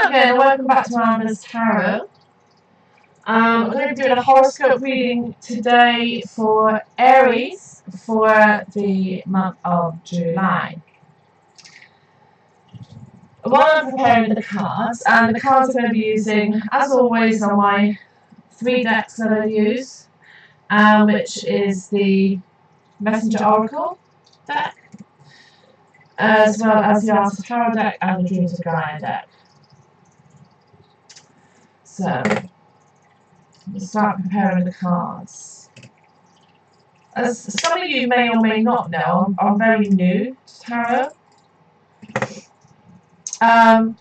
Hello again and welcome back to Amber's Tarot. I'm going to be doing a horoscope reading today for Aries for the month of July. While I'm preparing the cards, and the cards I'm going to be using, as always, are my 3 decks that I use, which is the Messenger Oracle deck, as well as the Art of Tarot deck and the Dreams of Gaia deck. So, we'll start preparing the cards. As some of you may or may not know, I'm very new to tarot. And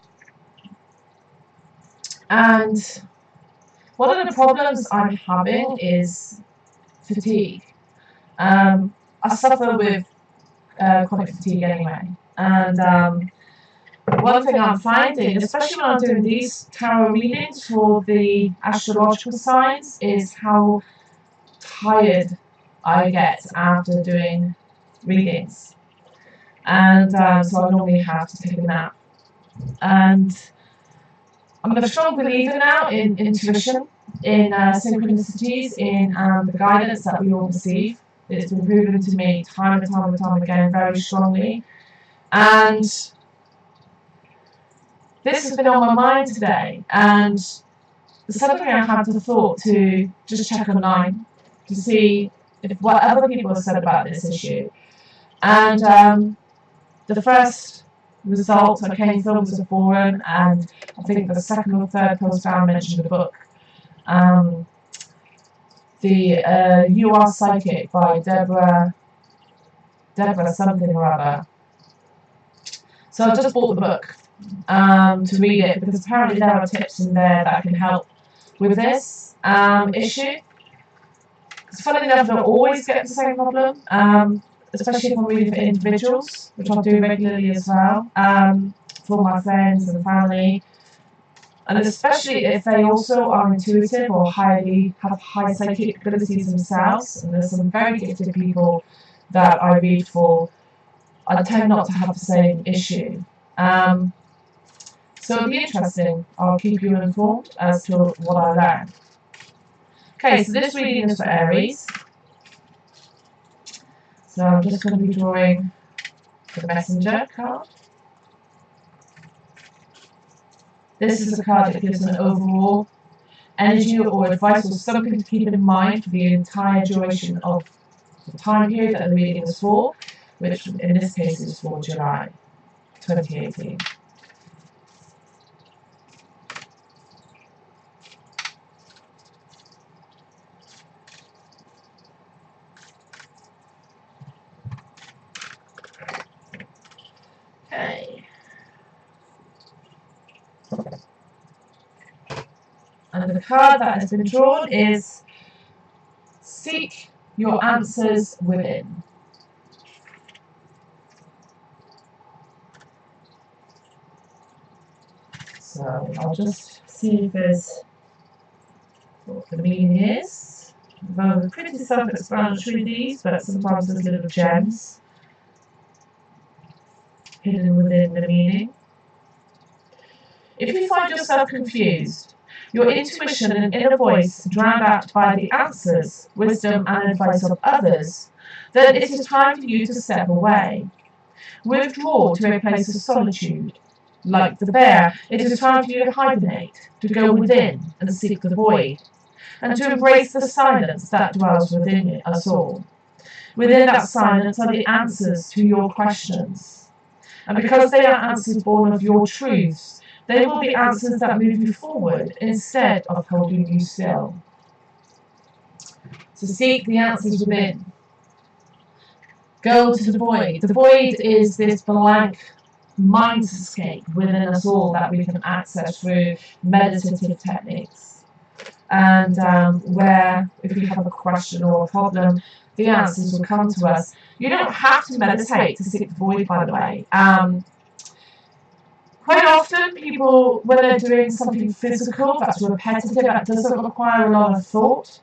one of the problems I'm having is fatigue. I suffer with chronic fatigue anyway. And one thing I'm finding, especially when I'm doing these tarot readings for the astrological signs, is how tired I get after doing readings. And so I normally have to take a nap. And I'm a strong believer now in intuition, in synchronicities, in the guidance that we all receive. It's been proven to me time and time again very strongly. And this has been on my mind today, and suddenly I had the thought to just check online to see if what other people have said about this issue. And the first result I came from was a forum, and I think the second or third post down mentioned the book, the You Are Psychic by Deborah something or other. So I just bought the book to read it, because apparently there are tips in there that can help with this issue. It's funny enough, I don't always get the same problem, especially if I'm reading for individuals, which I do regularly as well, for my friends and family, and especially if they also are intuitive or have high psychic abilities themselves. And there's some very gifted people that I read for. I tend not to have the same issue. So it'll be interesting. I'll keep you informed as to what I learn. Okay, so this reading is for Aries. So I'm just going to be drawing the Messenger card. This is a card that gives an overall energy or advice or something to keep in mind for the entire duration of the time period that the reading is for, which in this case is for July 2018. Okay. And the card that has been drawn is Seek Your Answers Within. So I'll just see if there's what the meaning is. Well, they're pretty self-explanatory, these, but sometimes there's little gems hidden within the meaning. If you find yourself confused, your intuition and inner voice drowned out by the answers, wisdom and advice of others, then it is time for you to step away. Withdraw to a place of solitude. Like the bear, it is time for you to hibernate, to go within and seek the void, and to embrace the silence that dwells within us all. Within that silence are the answers to your questions. And because they are answers born of your truths, they will be answers that move you forward instead of holding you still. So seek the answers within. Go to the void. The void is this blank mindscape within us all that we can access through meditative techniques. And where, if you have a question or a problem, the answers will come to us. You don't have to meditate to seek the void, by the way. Quite often, people, when they're doing something physical that's repetitive, that doesn't require a lot of thought,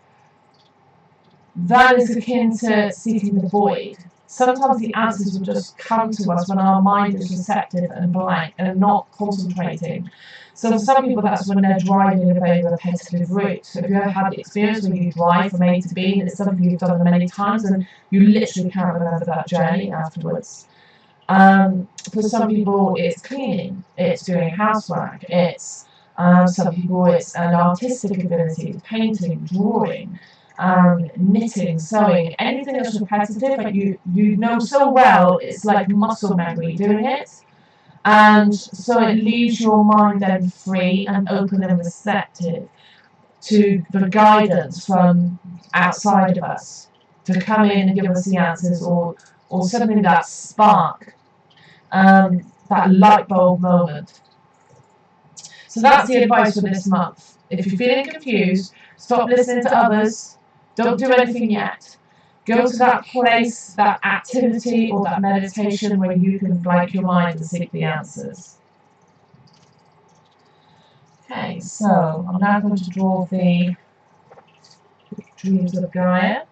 that is akin to seeking the void. sometimes the answers will just come to us when our mind is receptive and blank and not concentrating. So for some people, that's when they're driving a very repetitive route. So if you ever had the experience where you drive from A to B, and it's something you've done many times, and you literally can't remember that journey afterwards. For some people, it's cleaning, it's doing housework, it's some people it's an artistic ability, painting, drawing, knitting, sewing, anything that's repetitive that you know so well, it's like muscle memory doing it. And so it leaves your mind then free and open and receptive to the guidance from outside of us to come in and give us the answers, or something that spark, that light bulb moment. So that's the advice for this month. If you're feeling confused, stop listening to others. Don't do anything yet. Go to that place, that activity, or that meditation where you can blank your mind and seek the answers. Okay, so I'm now going to draw the dreams of Gaia.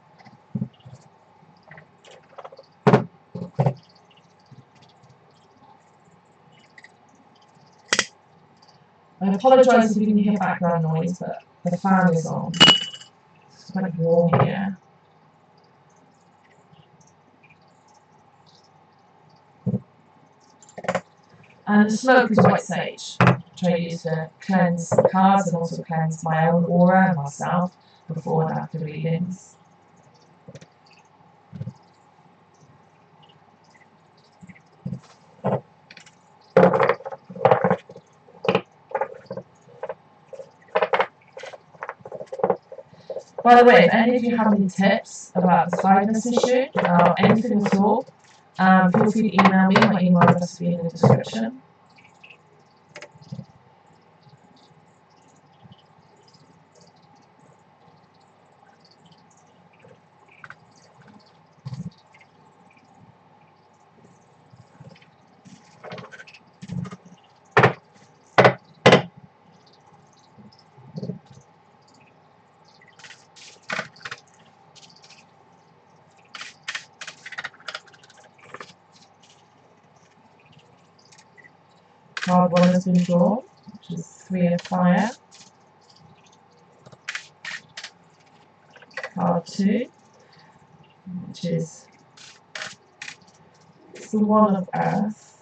I apologise if you can hear background noise, but the fan is on. It's quite warm here. And the smoke is white sage, which I use to cleanse the cards and also cleanse my own aura and myself before and after readings. By the way, if any of you have any tips about the tiredness issue or anything at all, feel free to email me. My email address will be in the description. Card 1 has been drawn, which is 3 of fire. Card 2, which is the 1 of earth.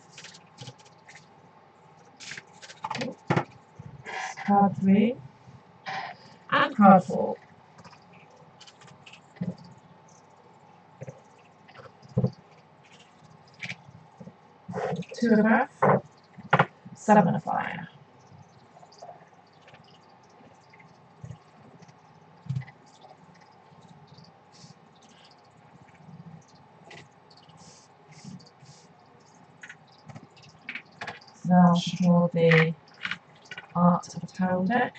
Card 3 and card 4. 2 of earth, 7 of fire. Now I'll draw the Art of Tarot deck.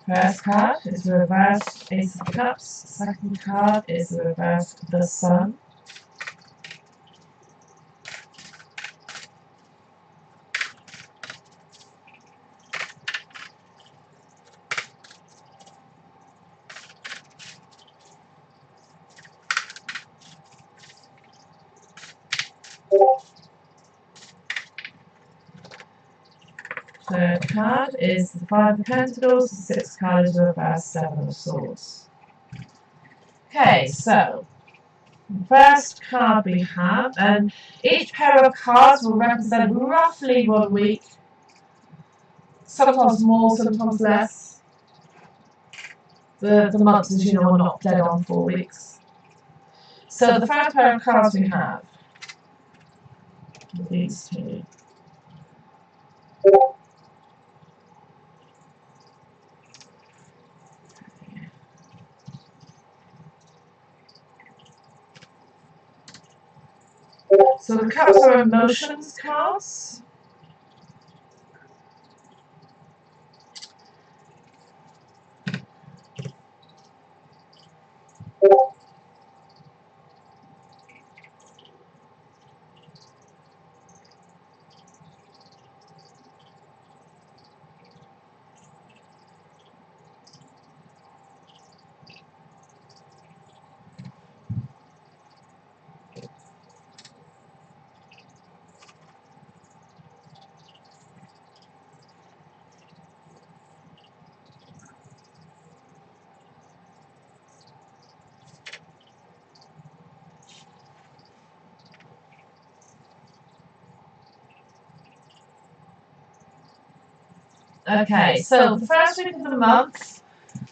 First card is the reversed Ace of Cups. Second card is the reversed the Sun. third card is the Five of Pentacles, the sixth card is reverse, Seven of Swords. Okay, so the first card we have, and each pair of cards will represent roughly 1 week, sometimes more, sometimes less. The months, as you know, are not dead on 4 weeks. So the first pair of cards we have, these two. So the cups are emotions cards. Okay, so the first week of the month,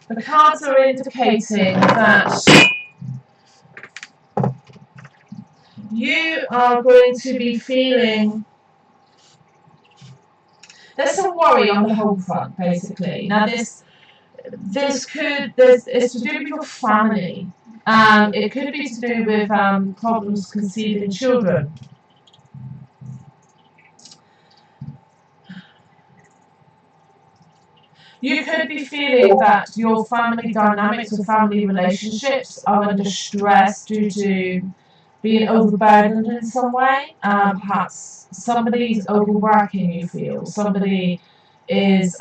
the cards are indicating that you are going to be feeling, there's some worry on the home front, basically. Now it's to do with your family. It could be to do with problems conceiving children. You could be feeling that your family dynamics or family relationships are under stress due to being overburdened in some way. Perhaps somebody's overworking, you feel. Somebody is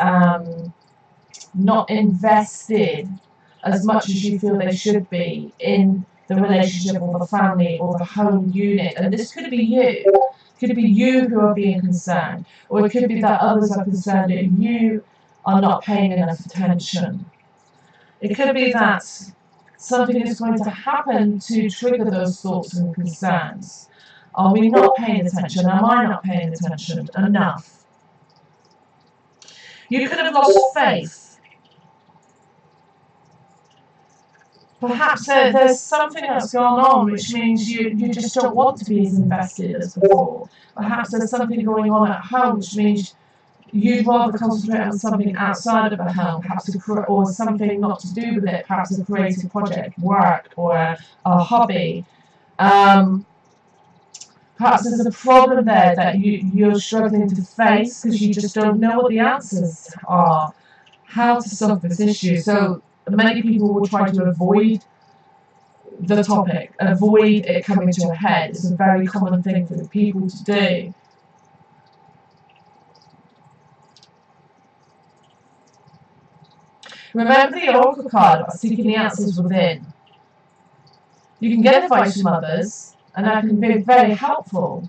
not invested as much as you feel they should be in the relationship or the family or the home unit. And this could be you. It could be you who are being concerned. Or it could be that others are concerned that you are not paying enough attention. It could be that something is going to happen to trigger those thoughts and concerns. Are we not paying attention? Am I not paying attention enough? You could have lost faith. Perhaps there's something that's gone on which means you just don't want to be as invested as before. Perhaps there's something going on at home which means you'd rather concentrate on something outside of the home, perhaps or something not to do with it, perhaps a creative project, work, or a hobby. Perhaps there's a problem there that you're struggling to face because you just don't know what the answers are, how to solve this issue. So many people will try to avoid the topic, avoid it coming to a head. It's a very common thing for people to do. Remember the Oracle card about seeking the answers within. You can get advice from others, and that can be very helpful.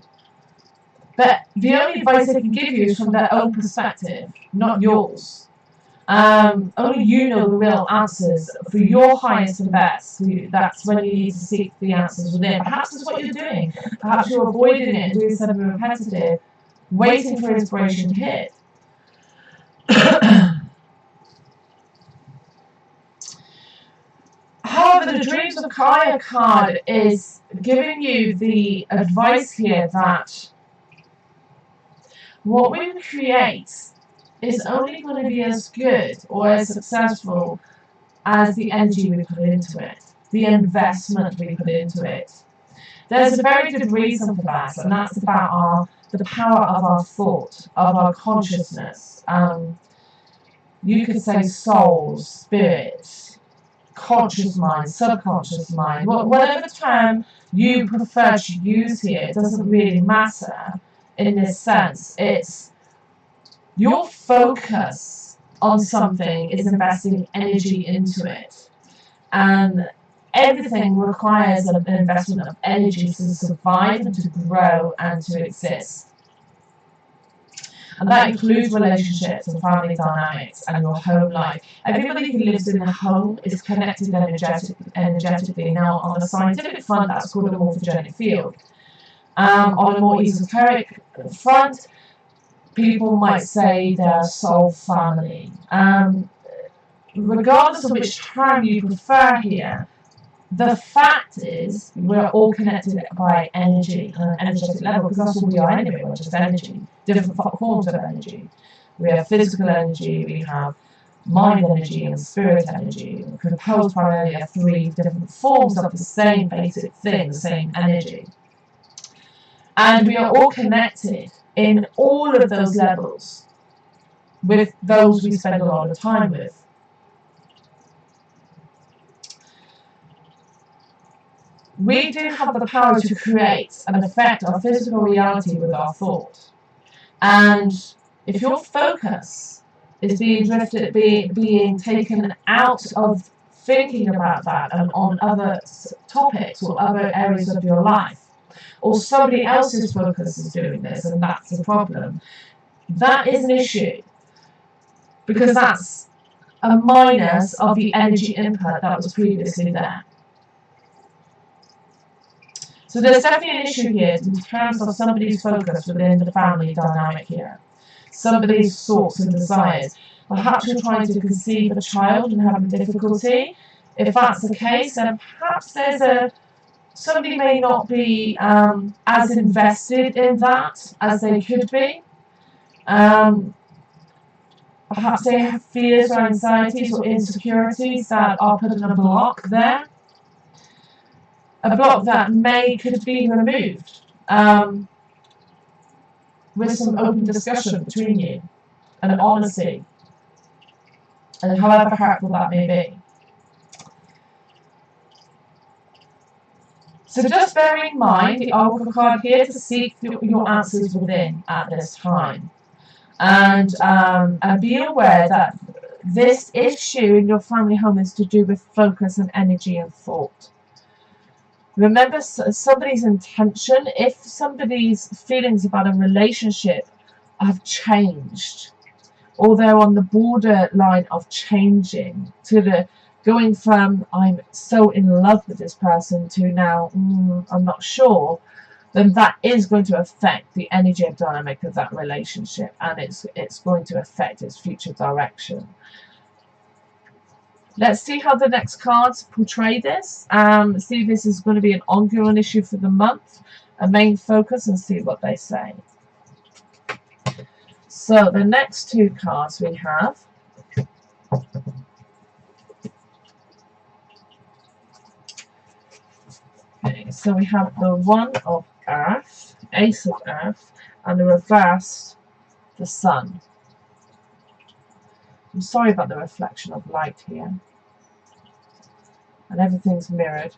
But the only advice they can give you is from their own perspective, not yours. Only you know the real answers for your highest and best. That's when you need to seek the answers within. Perhaps that's what you're doing. Perhaps you're avoiding it and doing something repetitive, waiting for inspiration to hit. However, the Dreams of Kaya card is giving you the advice here that what we create is only going to be as good or as successful as the energy we put into it, the investment we put into it. There's a very good reason for that, and that's about the power of our thought, of our consciousness. You could say soul, spirit, conscious mind, subconscious mind, whatever term you prefer to use here, it doesn't really matter in this sense. It's your focus on something is investing energy into it. And everything requires an investment of energy to survive and to grow and to exist. And that includes relationships and family dynamics and your home life. Everybody who lives in a home is connected energetically. Now, on a scientific front, that's called a morphogenic field. On a more esoteric front, people might say they're soul family. Regardless of which term you prefer here, the fact is we're all connected by energy on an energetic level, because that's what we are anyway. We're just energy, different forms of energy. We have physical energy, we have mind energy and spirit energy, composed primarily of 3 different forms of the same basic thing, the same energy. And we are all connected in all of those levels with those we spend a lot of time with. We do have the power to create and affect our physical reality with our thought. And if your focus is being taken out of thinking about that and on other topics or other areas of your life, or somebody else's focus is doing this, and that's the problem, that is an issue, because that's a minus of the energy input that was previously there. So there's definitely an issue here in terms of somebody's focus within the family dynamic here. Somebody's thoughts and desires. Perhaps you're trying to conceive a child and having difficulty. If that's the case, then perhaps somebody may not be as invested in that as they could be. Perhaps they have fears or anxieties or insecurities that are putting a block there. A block that could be removed with some open discussion between you and honesty, and however hurtful that may be. So just bear in mind the Oracle card here to seek your answers within at this time, and be aware that this issue in your family home is to do with focus and energy and thought. Remember somebody's intention. If somebody's feelings about a relationship have changed, or they're on the borderline of changing to going from I'm so in love with this person to now I'm not sure, then that is going to affect the energy and dynamic of that relationship, and it's going to affect its future direction. Let's see how the next cards portray this. See if this is going to be an ongoing issue for the month, a main focus, and see what they say. So the next 2 cards we have. Okay, so we have the 1 of Earth, Ace of Earth, and the reverse, the Sun. I'm sorry about the reflection of light here. And everything's mirrored.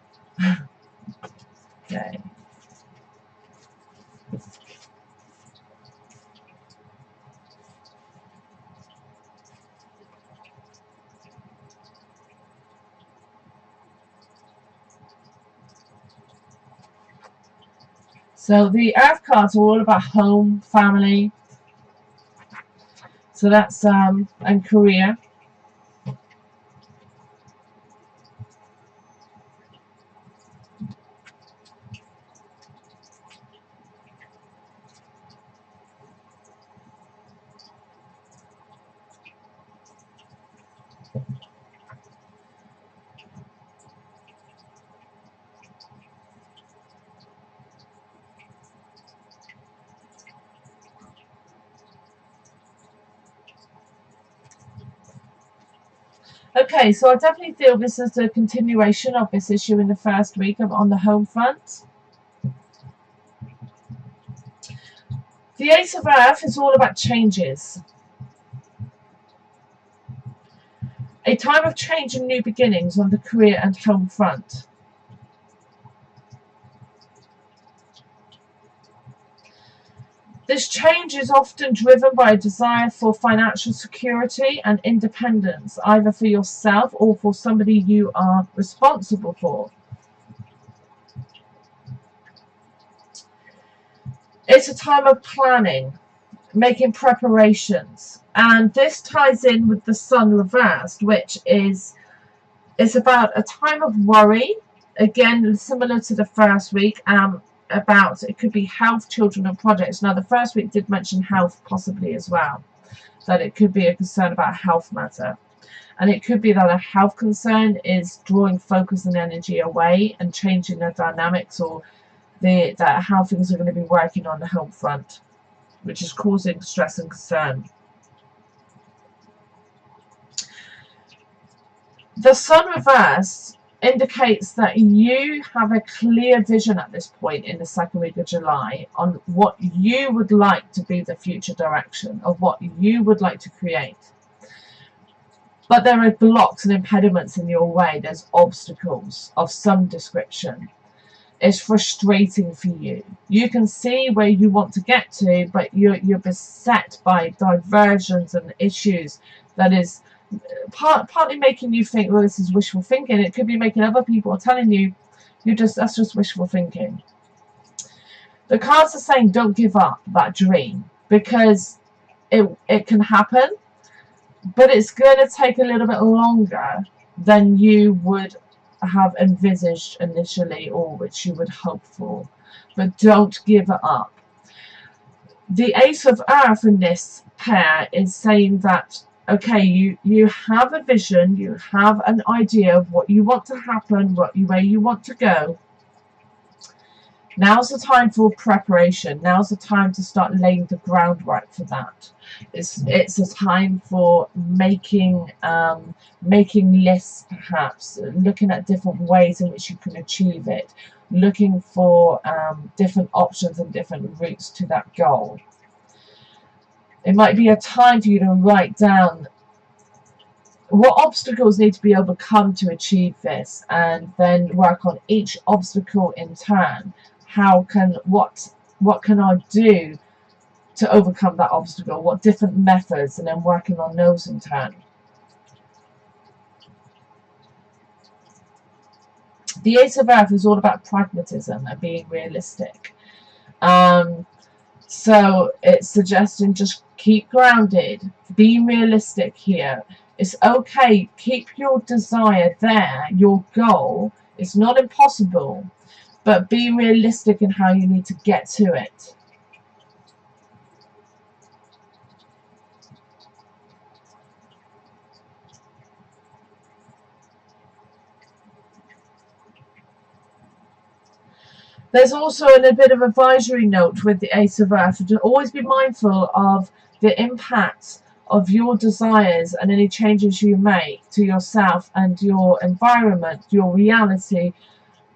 Okay. So the Earth cards are all about home, family. So that's and career. Okay, so I definitely feel this is a continuation of this issue in the first week on the home front. The Ace of Earth is all about changes. A time of change and new beginnings on the career and home front. This change is often driven by a desire for financial security and independence, either for yourself or for somebody you are responsible for. It's a time of planning. making preparations. And this ties in with the sun reversed, which is about a time of worry, again similar to the first week. About, it could be health, children and projects. Now the first week did mention health possibly as well, that it could be a concern about a health matter, and it could be that a health concern is drawing focus and energy away and changing the dynamics, or that how things are going to be working on the home front, which is causing stress and concern. The sun reverse indicates that you have a clear vision at this point in the second week of July on what you would like to be the future direction of what you would like to create. But there are blocks and impediments in your way. There's obstacles of some description. It's frustrating for you. You can see where you want to get to, but you're beset by diversions and issues that is partly making you think, well, this is wishful thinking. It could be making other people telling you, that's just wishful thinking. The cards are saying don't give up that dream, because it can happen, but it's going to take a little bit longer than you would have envisaged initially, or which you would hope for. But don't give it up. The Ace of Earth in this pair is saying that, okay, you have a vision, you have an idea of what you want to happen, where you want to go. Now's the time for preparation. Now's the time to start laying the groundwork for that. It's a time for making lists, perhaps looking at different ways in which you can achieve it, looking for different options and different routes to that goal. It might be a time for you to write down what obstacles need to be overcome to achieve this, and then work on each obstacle in turn. What can I do to overcome that obstacle? What different methods, and then working on those in turn. The Ace of Earth is all about pragmatism and being realistic. So it's suggesting just keep grounded, be realistic here. It's okay, keep your desire there, your goal. It's not impossible, but be realistic in how you need to get to it. There's also a bit of advisory note with the Ace of Earth to always be mindful of the impact of your desires and any changes you make to yourself and your environment, your reality,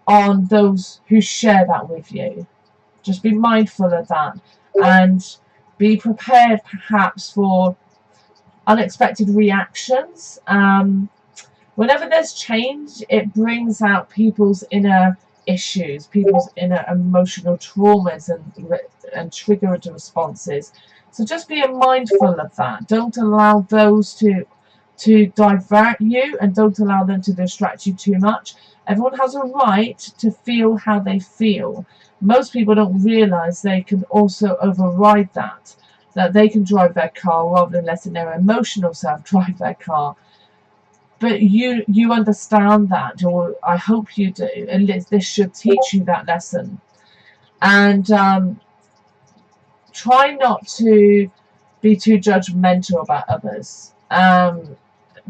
on those who share that with you. Just be mindful of that, and be prepared perhaps for unexpected reactions. Whenever there's change, it brings out people's inner issues, people's inner emotional traumas and triggered responses. So just be mindful of that. Don't allow those to divert you, and don't allow them to distract you too much. Everyone has a right to feel how they feel. Most people don't realize they can also override that they can drive their car rather than letting their emotional self drive their car. But you understand that, or I hope you do, and this should teach you that lesson. And try not to be too judgmental about others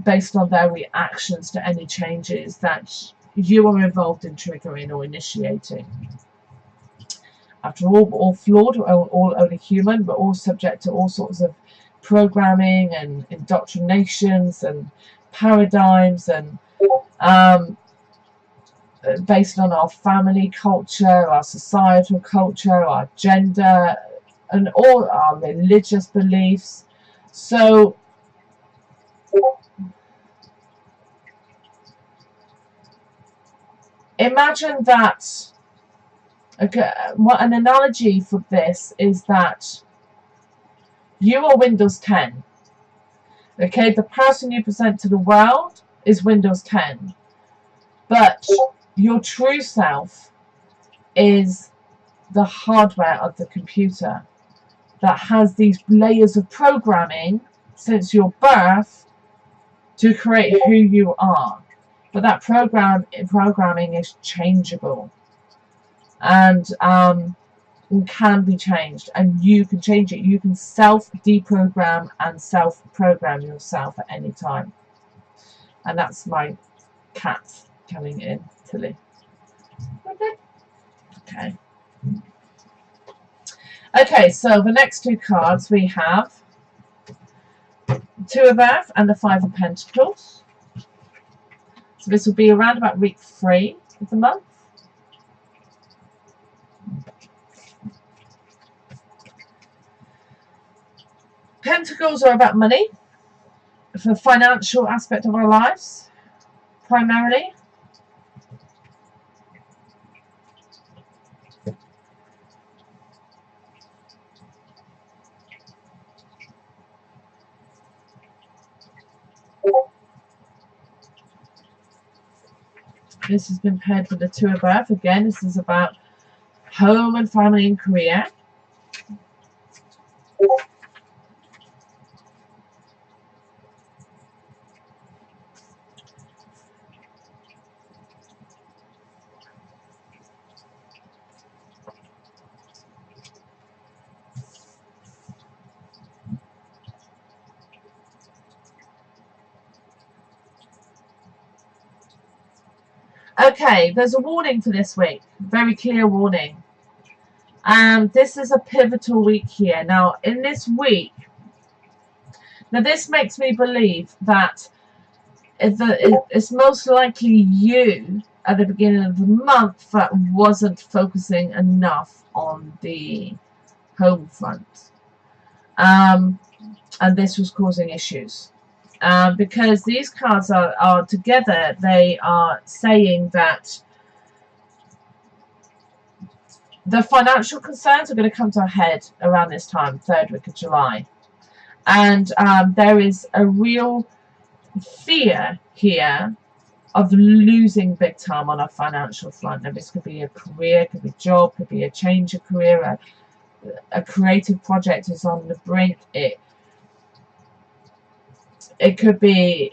based on their reactions to any changes that you are involved in triggering or initiating. After all flawed, all only human, but all subject to all sorts of programming and indoctrinations and paradigms, and based on our family culture, our societal culture, our gender, and all our religious beliefs. So imagine that, okay, what an analogy for this is that you are Windows 10. Okay, the person you present to the world is Windows 10. But your true self is the hardware of the computer. that has these layers of programming since your birth to create who you are. But that programming is changeable, and can be changed, and you can change it. You can self-deprogram and self-program yourself at any time. And that's my cat coming in, Tilly. Okay. Okay, so the next two cards we have Two of Earth and the Five of Pentacles. So this will be around about week 3 of the month. Pentacles are about money, for the financial aspect of our lives, primarily. This has been paired with the Two of Earth. Again, this is about home and family and career. Okay, there's a warning for this week. Very clear warning. This is a pivotal week here. Now, in this week, now this makes me believe that it's most likely you at the beginning of the month that wasn't focusing enough on the home front. And this was causing issues. Because these cards are together, they are saying that the financial concerns are going to come to a head around this time, 3rd week of July. And there is a real fear here of losing big time on a financial front. Now, this could be a career, could be a job, could be a change of career, a creative project is on the brink. It could be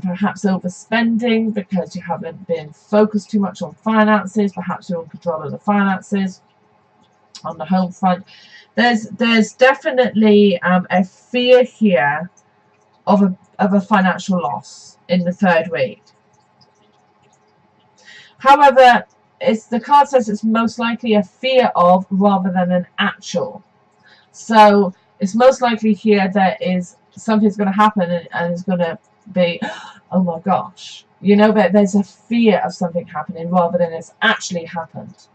perhaps overspending because you haven't been focused too much on finances. Perhaps you're in control of the finances on the home front. There's definitely a fear here of a financial loss in the 3rd week. However, the card says it's most likely a fear of rather than an actual. So it's most likely here that something's going to happen and it's going to be, oh my gosh, you know, but there's a fear of something happening rather than it's actually happened.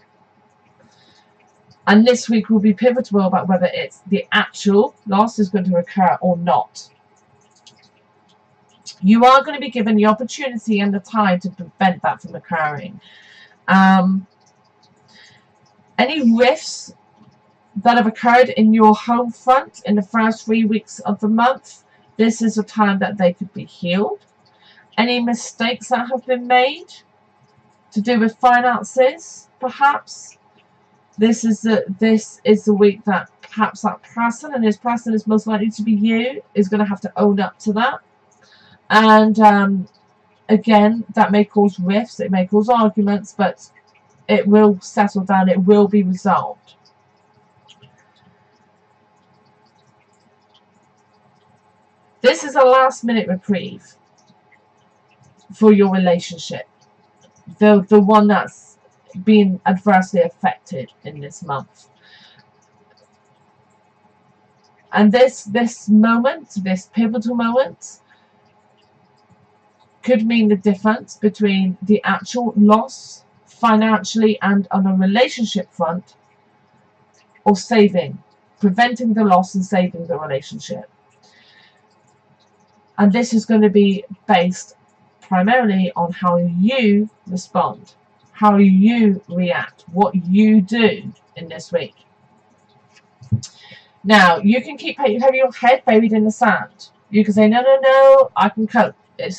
And this week will be pivotal about whether it's the actual loss is going to occur or not. You are going to be given the opportunity and the time to prevent that from occurring. Any rifts that have occurred in your home front in the first 3 weeks of the month, this is a time that they could be healed. Any mistakes that have been made to do with finances, perhaps, this is the week that perhaps that person, and this person is most likely to be you, is going to have to own up to that. And again, that may cause rifts, it may cause arguments, but it will settle down, it will be resolved. This is a last-minute reprieve for your relationship, the one that's been adversely affected in this month. And this moment, this pivotal moment, could mean the difference between the actual loss financially and on a relationship front, or preventing the loss and saving the relationship. And this is going to be based primarily on how you respond, how you react, what you do in this week. Now, you can have your head buried in the sand. You can say, no, I can cope.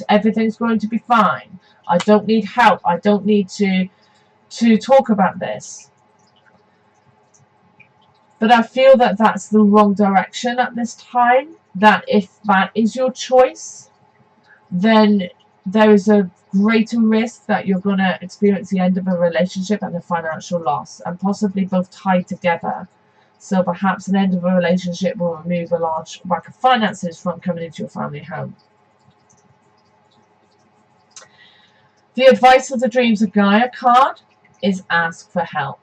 Everything's going to be fine. I don't need help. I don't need to talk about this. But I feel that that's the wrong direction at this time. That if that is your choice, then there is a greater risk that you're going to experience the end of a relationship and a financial loss, and possibly both tied together. So perhaps an end of a relationship will remove a large whack of finances from coming into your family home. The advice of the Dreams of Gaia card is ask for help.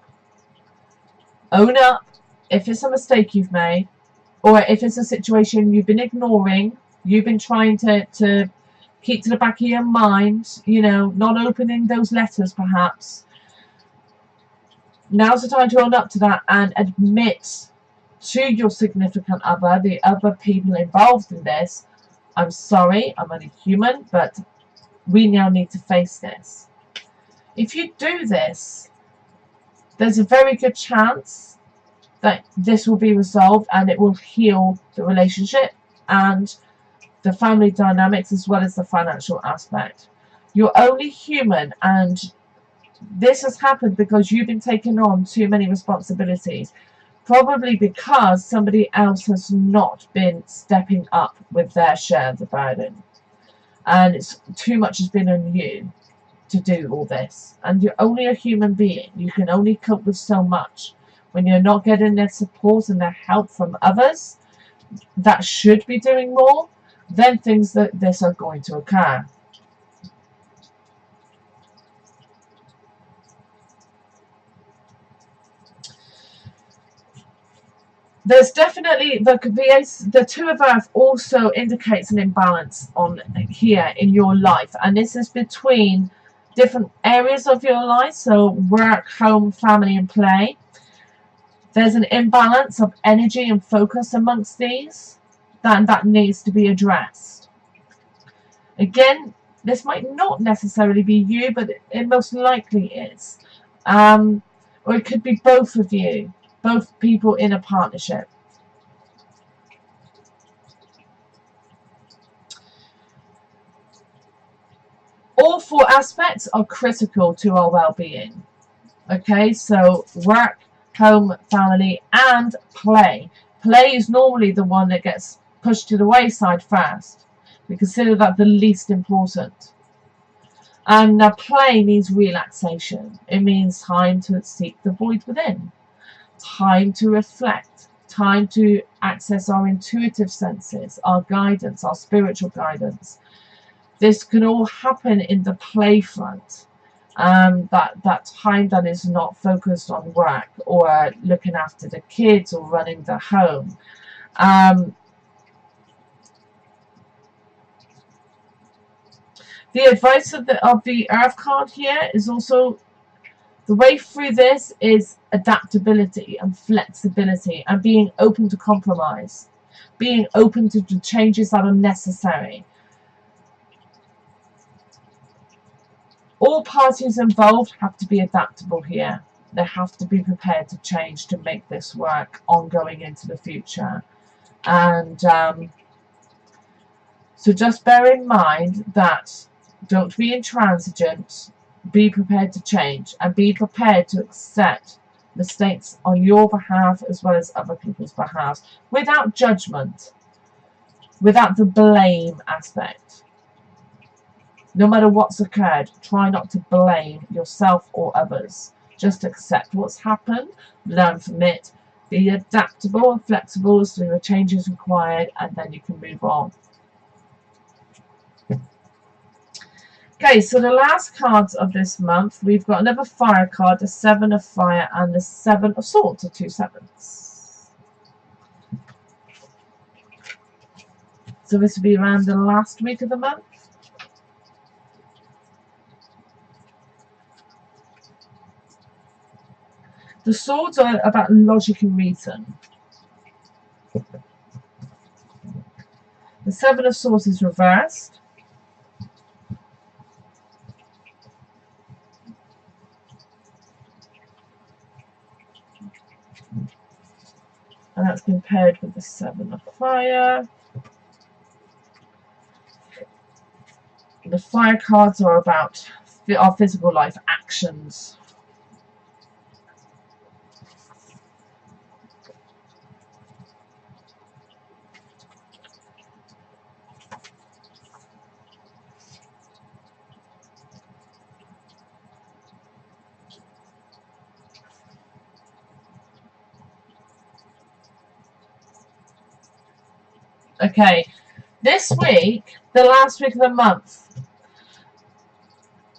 Own up if it's a mistake you've made, or if it's a situation you've been ignoring, you've been trying to keep to the back of your mind, you know, not opening those letters perhaps. Now's the time to own up to that and admit to your significant other, the other people involved in this, I'm sorry, I'm only human, but we now need to face this. If you do this, there's a very good chance that this will be resolved and it will heal the relationship and the family dynamics as well as the financial aspect. You're only human, and this has happened because you've been taking on too many responsibilities, probably because somebody else has not been stepping up with their share of the burden, and it's too much has been on you to do all this. And you're only a human being. You can only cope with so much. When you're not getting their support and their help from others that should be doing more, then things like this are going to occur. There's definitely the Two of Earth also indicates an imbalance on here in your life, and this is between different areas of your life, so work, home, family, and play. There's an imbalance of energy and focus amongst these that needs to be addressed. Again, this might not necessarily be you, but it most likely is. Or it could be both of you, both people in a partnership. All four aspects are critical to our well-being. Okay, so work, home, family, and play. Play is normally the one that gets pushed to the wayside first. We consider that the least important. And play means relaxation. It means time to seek the void within, time to reflect, time to access our intuitive senses, our guidance, our spiritual guidance. This can all happen in the play front. That time that is not focused on work or looking after the kids or running the home. The advice of the Earth card here is also the way through this is adaptability and flexibility and being open to compromise, being open to the changes that are necessary. All parties involved have to be adaptable here. They have to be prepared to change to make this work ongoing into the future. And so just bear in mind that don't be intransigent, be prepared to change, and be prepared to accept mistakes on your behalf as well as other people's behalf, without judgment, without the blame aspect. No matter what's occurred, try not to blame yourself or others. Just accept what's happened, learn from it, be adaptable and flexible as to the changes required, and then you can move on. Okay, so the last cards of this month, we've got another fire card, the Seven of Fire and the Seven of Swords, or 2 sevens. So this will be around the last week of the month. The swords are about logic and reason. The Seven of Swords is reversed. And that's been paired with the Seven of Fire. The fire cards are about our physical life actions. Okay, this week, the last week of the month,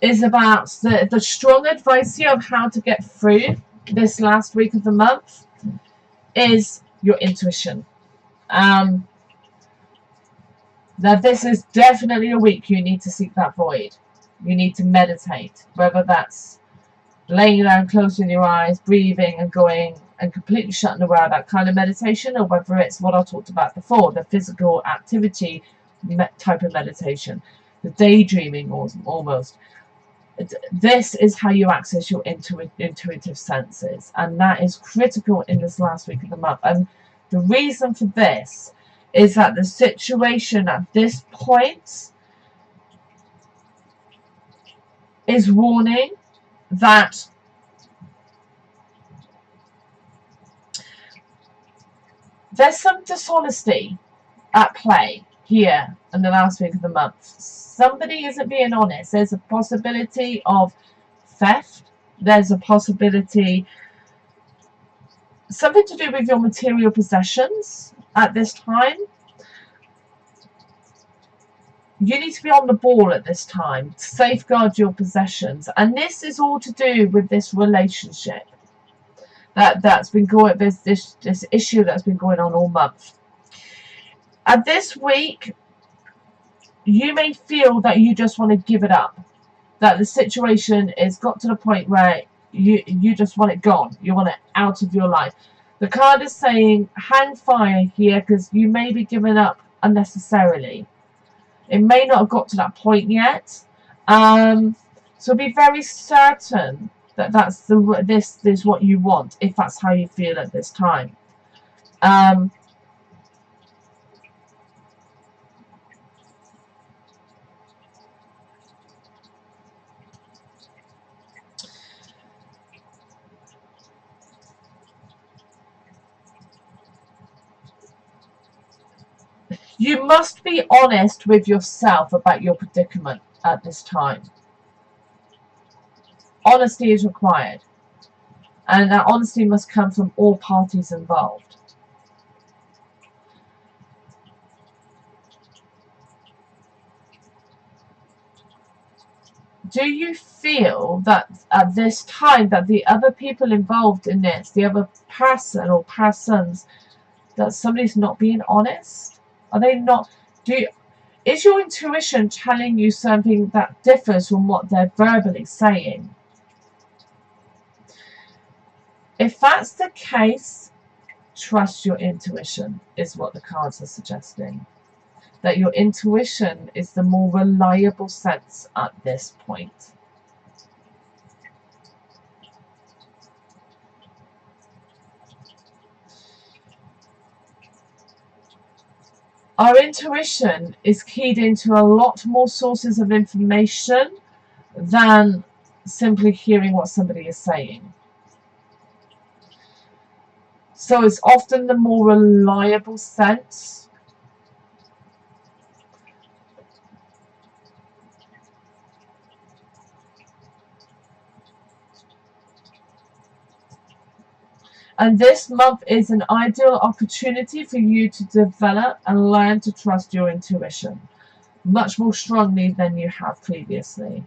is about the strong advice here of how to get through this last week of the month is your intuition. Now this is definitely a week you need to seek that void. You need to meditate, whether that's laying down, closing your eyes, breathing and going and completely shutting away, that kind of meditation, or whether it's what I talked about before, the physical activity type of meditation, the daydreaming almost. This is how you access your intuitive senses, and that is critical in this last week of the month. And the reason for this is that the situation at this point is warning that there's some dishonesty at play here in the last week of the month. Somebody isn't being honest. There's a possibility of theft. There's a possibility, something to do with your material possessions at this time. You need to be on the ball at this time to safeguard your possessions. And this is all to do with this relationship that's been going, this issue that's been going on all month. At this week, you may feel that you just want to give it up, that the situation is got to the point where you just want it gone, you want it out of your life. The card is saying hang fire here, because you may be giving up unnecessarily. It may not have got to that point yet, so be very certain that this is what you want, if that's how you feel at this time. You must be honest with yourself about your predicament at this time. Honesty is required, and that honesty must come from all parties involved. Do you feel that at this time that the other people involved in this, the other person or persons, that somebody's not being honest? Are they not? Is your intuition telling you something that differs from what they're verbally saying? If that's the case, trust your intuition, is what the cards are suggesting. That your intuition is the more reliable sense at this point. Our intuition is keyed into a lot more sources of information than simply hearing what somebody is saying. So it's often the more reliable sense. And this month is an ideal opportunity for you to develop and learn to trust your intuition much more strongly than you have previously.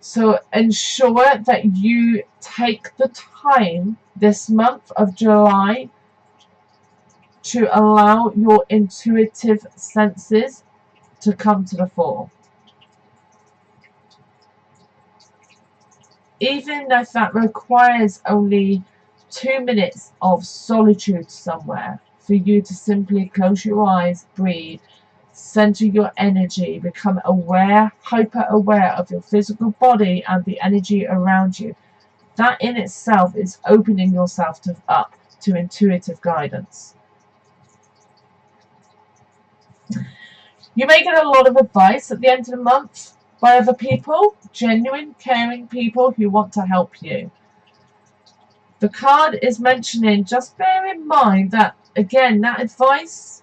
So ensure that you take the time this month of July to allow your intuitive senses to come to the fore. Even if that requires only 2 minutes of solitude somewhere, for you to simply close your eyes, breathe, center your energy, become aware, hyper aware of your physical body and the energy around you. That in itself is opening yourself up to intuitive guidance. You may get a lot of advice at the end of the month by other people, genuine, caring people who want to help you. The card is mentioning, just bear in mind that, again, that advice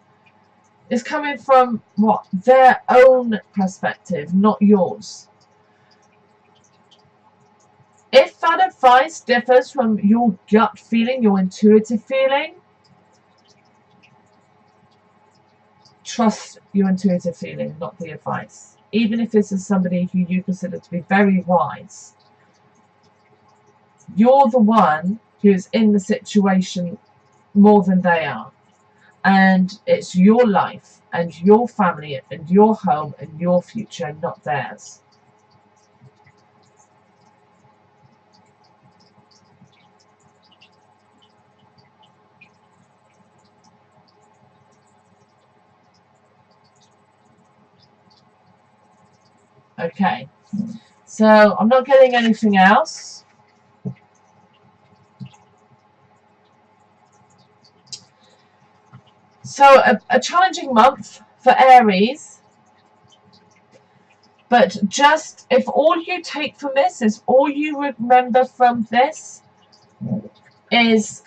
is coming from what? Their own perspective, not yours. If that advice differs from your gut feeling, your intuitive feeling, trust your intuitive feeling, not the advice. Even if this is somebody who you consider to be very wise, you're the one who's in the situation more than they are. And it's your life and your family and your home and your future, not theirs. Okay, so I'm not getting anything else. So a challenging month for Aries, but just if all you take from this is, all you remember from this is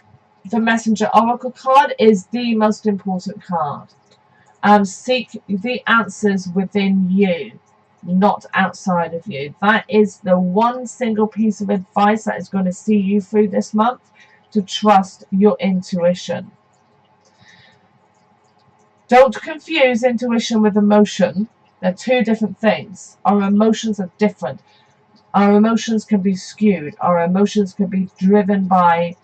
the Messenger Oracle card is the most important card. Seek the answers within you, not outside of you. That is the one single piece of advice that is going to see you through this month, to trust your intuition. Don't confuse intuition with emotion. They're two different things. Our emotions are different. Our emotions can be skewed. Our emotions can be driven by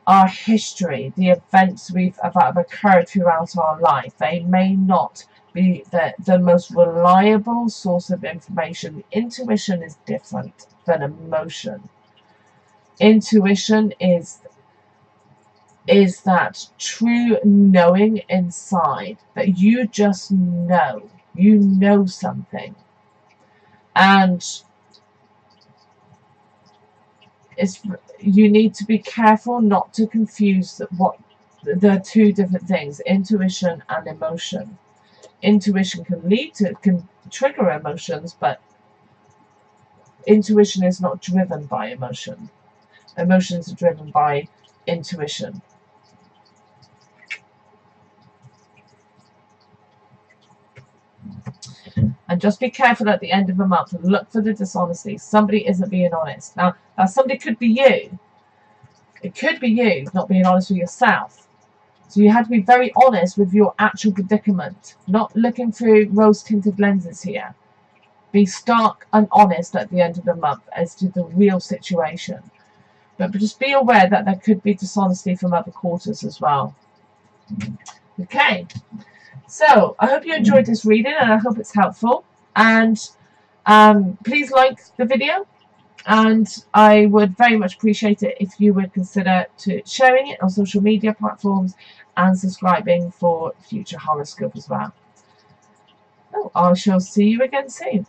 our history, the events that have occurred throughout our life. They may not be the most reliable source of information. Intuition is different than emotion. Intuition is that true knowing inside, that you just know. You know something. And you need to be careful not to confuse the two different things, intuition and emotion. Intuition can trigger emotions, but intuition is not driven by emotion. Emotions are driven by intuition. And just be careful at the end of the month and look for the dishonesty. Somebody isn't being honest. Now somebody could be you. It could be you not being honest with yourself. So you have to be very honest with your actual predicament. Not looking through rose-tinted lenses here. Be stark and honest at the end of the month as to the real situation. But just be aware that there could be dishonesty from other quarters as well. Okay. So, I hope you enjoyed this reading and I hope it's helpful. And please like the video. And I would very much appreciate it if you would consider sharing it on social media platforms and subscribing for future horoscope as well. I shall see you again soon.